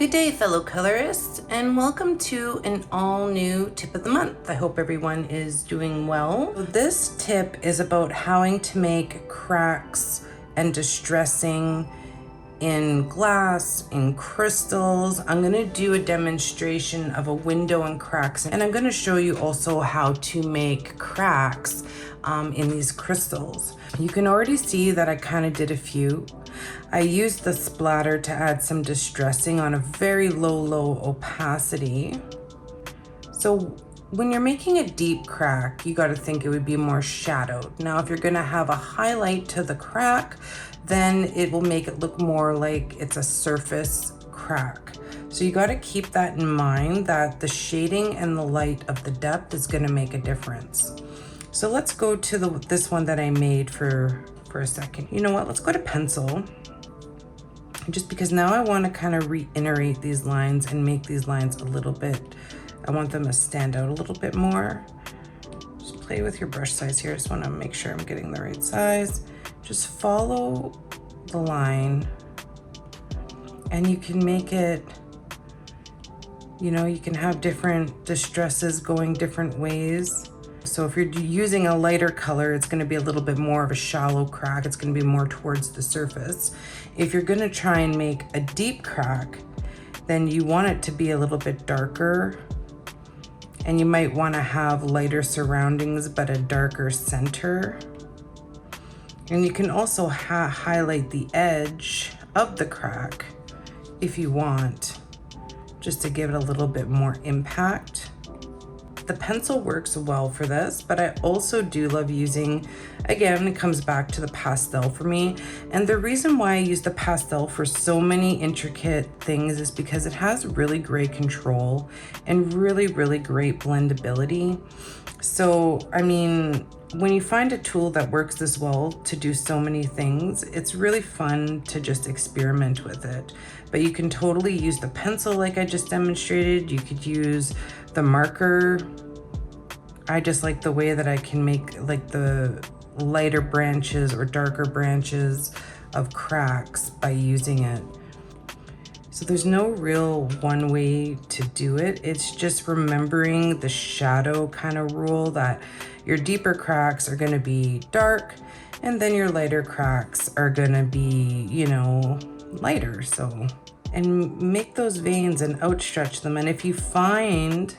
Good day, fellow colorists, and welcome to an all-new tip of the month. I hope everyone is doing well. This tip is about how to make cracks and distressing in glass, in crystals. I'm going to do a demonstration of a window and cracks, and I'm going to show you also how to make cracks in these crystals. You can already see that I kind of did a few. I used the splatter to add some distressing on a very low opacity. So when you're making a deep crack, you got to think it would be more shadowed. Now, if you're going to have a highlight to the crack, then it will make it look more like it's a surface crack. So you got to keep that in mind, that the shading and the light of the depth is going to make a difference. So let's go to this one that I made for a second. You know what? Let's go to pencil. Just because now I want to kind of reiterate these lines and make these lines a little bit, I want them to stand out a little bit more. Just play with your brush size here. Just want to make sure I'm getting the right size. Just follow the line and you can make it, you know, you can have different distresses going different ways. So if you're using a lighter color, it's going to be a little bit more of a shallow crack. It's going to be more towards the surface. If you're going to try and make a deep crack, then you want it to be a little bit darker. And you might want to have lighter surroundings, but a darker center. And you can also highlight the edge of the crack if you want, just to give it a little bit more impact. The pencil works well for this, but I also do love using, again, it comes back to the pastel for me. And the reason why I use the pastel for so many intricate things is because it has really great control and really great blendability. So, I mean, when you find a tool that works this well to do so many things, it's really fun to just experiment with it. But you can totally use the pencil like I just demonstrated. You could use the marker. I just like the way that I can make like the lighter branches or darker branches of cracks by using it. So there's no real one way to do it. It's just remembering the shadow kind of rule, that your deeper cracks are going to be dark and then your lighter cracks are going to be, you know, lighter. So, and make those veins and outstretch them. And if you find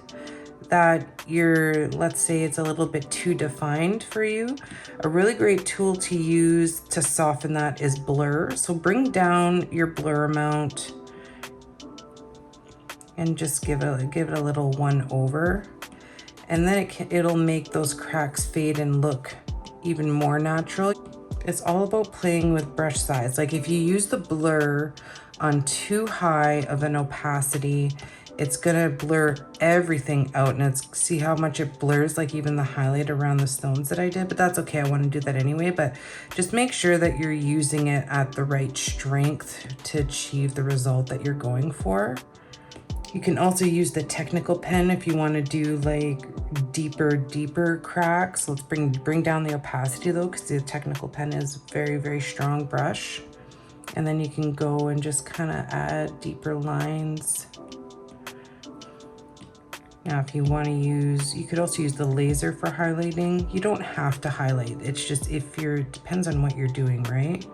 that let's say it's a little bit too defined for you, a really great tool to use to soften that is blur. So bring down your blur amount and just give it a little one over, and then it'll make those cracks fade and look even more natural. It's all about playing with brush size. Like if you use the blur on too high of an opacity, it's gonna blur everything out, and see how much it blurs, like even the highlight around the stones that I did, but that's okay. I want to do that anyway, but just make sure that you're using it at the right strength to achieve the result that you're going for. You can also use the technical pen if you want to do like deeper cracks. Let's bring down the opacity though, because the technical pen is very strong brush. And then you can go and just kind of add deeper lines. Now, if you want to use, you could also use the laser for highlighting. You don't have to highlight. It's just depends on what you're doing, right?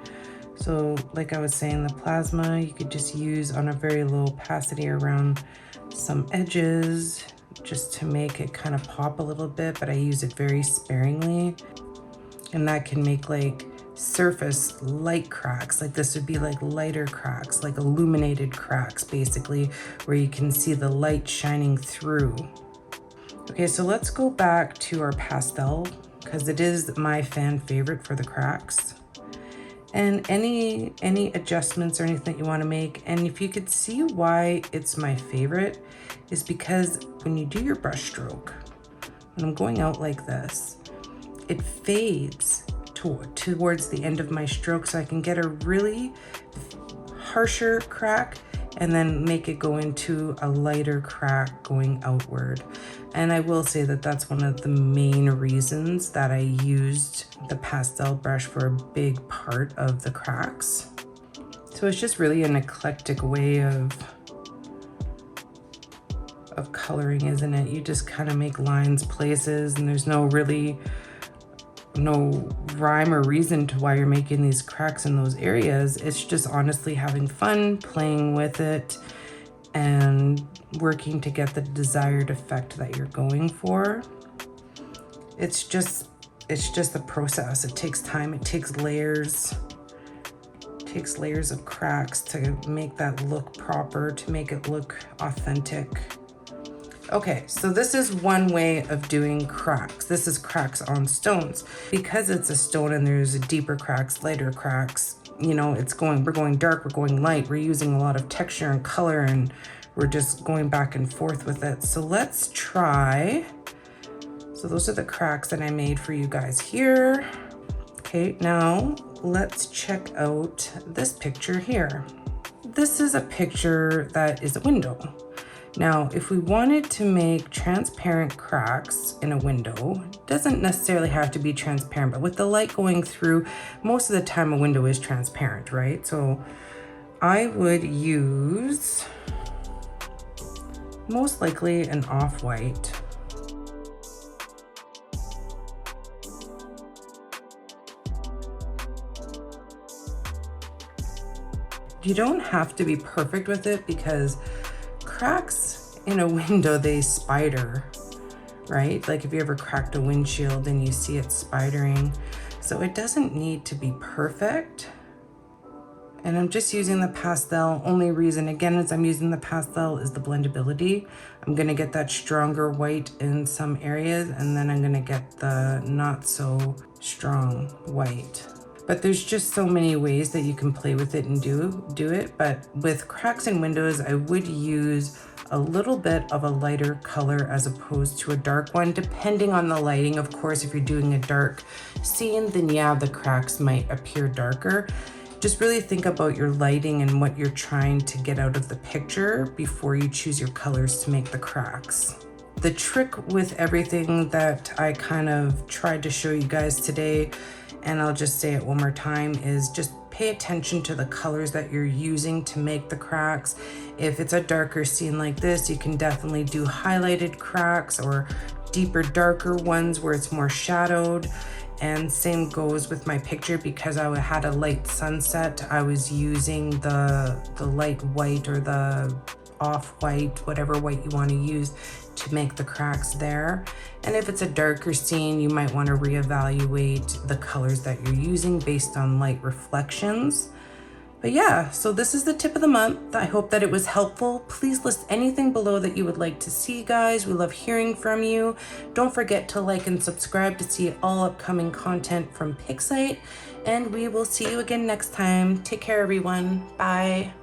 So like I was saying, the plasma, you could just use on a very low opacity around some edges just to make it kind of pop a little bit, but I use it very sparingly. And that can make like surface light cracks. Like this would be like lighter cracks, like illuminated cracks basically, where you can see the light shining through. Okay, so let's go back to our pastel because it is my fan favorite for the cracks. And any adjustments or anything you want to make. And if you could see why it's my favorite is because when you do your brush stroke, when I'm going out like this, it fades towards the end of my stroke, so I can get a really harsher crack and then make it go into a lighter crack going outward. And I will say that that's one of the main reasons that I used the pastel brush for a big part of the cracks. So it's just really an eclectic way of of coloring, isn't it? You just kind of make lines places, and there's no rhyme or reason to why you're making these cracks in those areas. It's just honestly having fun, playing with it, and working to get the desired effect that you're going for. It's just a process. It takes time, it takes layers. It takes layers of cracks to make that look proper, to make it look authentic. Okay, so this is one way of doing cracks. This is cracks on stones. Because it's a stone and there's deeper cracks, lighter cracks, you know, we're going dark, we're going light, we're using a lot of texture and color, and we're just going back and forth with it. So let's try. So those are the cracks that I made for you guys here. Okay, now let's check out this picture here. This is a picture that is a window. Now, if we wanted to make transparent cracks in a window, it doesn't necessarily have to be transparent, but with the light going through, most of the time a window is transparent, right? So I would use most likely an off-white. You don't have to be perfect with it, because cracks in a window, they spider, right? Like if you ever cracked a windshield and you see it spidering. So it doesn't need to be perfect. And I'm just using the pastel. Only reason, again, as I'm using the pastel is the blendability. I'm gonna get that stronger white in some areas, and then I'm gonna get the not so strong white. But there's just so many ways that you can play with it and do it. But with cracks in windows, I would use a little bit of a lighter color as opposed to a dark one, depending on the lighting. Of course, if you're doing a dark scene, then yeah, the cracks might appear darker. Just really think about your lighting and what you're trying to get out of the picture before you choose your colors to make the cracks. The trick with everything that I kind of tried to show you guys today, and I'll just say it one more time, is just pay attention to the colors that you're using to make the cracks. If it's a darker scene like this, you can definitely do highlighted cracks or deeper, darker ones where it's more shadowed. And same goes with my picture. Because I had a light sunset, I was using the light white or the off-white, whatever white you want to use, to make the cracks there. And if it's a darker scene, you might want to reevaluate the colors that you're using based on light reflections. But yeah, so this is the tip of the month. I hope that it was helpful. Please list anything below that you would like to see, guys. We love hearing from you. Don't forget to like and subscribe to see all upcoming content from Pixite, and we will see you again next time. Take care, everyone. Bye.